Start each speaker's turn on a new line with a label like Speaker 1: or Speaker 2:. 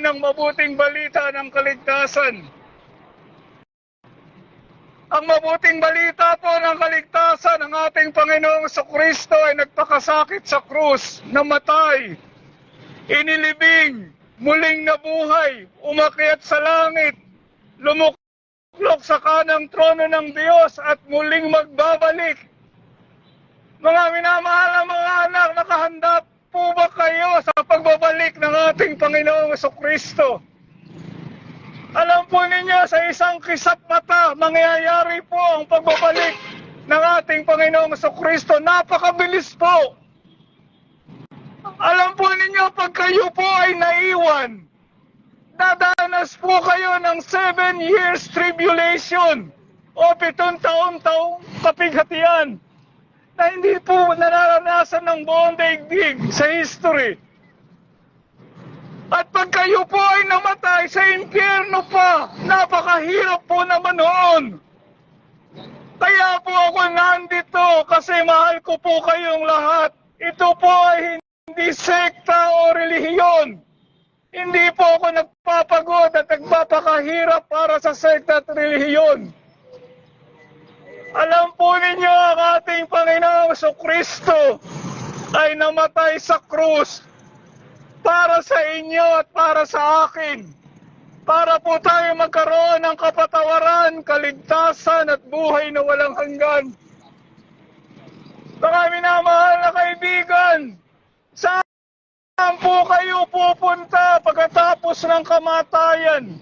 Speaker 1: ng mabuting balita ng kaligtasan. Ang mabuting balita po ng kaligtasan ng ating Panginoong Jesucristo ay nagpakasakit sa krus, namatay, inilibing, muling nabuhay, umakyat sa langit, lumuklok sa kanang trono ng Diyos at muling magbabalik. Mga minamahal na mga anak, nakahanda po ba kayo sa pagbabalik ng ating Panginoong Jesucristo? Alam po ninyo, sa isang kisap mata, mangyayari po ang pagbabalik ng ating Panginoong Jesucristo. Napakabilis po. Alam po ninyo, pag kayo po ay naiwan, dadanas po kayo ng 7 years tribulation o 7 taong kapighatian na hindi po nararanasan ng buong daigdig sa history. At pag kayo po ay namatay sa impyerno pa, napakahirap po naman noon. Kaya po ako nandito kasi mahal ko po kayong lahat. Ito po ay hindi sekta o relihiyon. Hindi po ako nagpapagod at nagpapakahirap para sa sekta at relihiyon. Alam po ninyo, ang ating Panginoong Jesucristo ay namatay sa krus para sa inyo at para sa akin. Para po tayo magkaroon ng kapatawaran, kaligtasan at buhay na walang hanggan. Mga minamahal na kaibigan, saan po kayo pupunta pagkatapos ng kamatayan?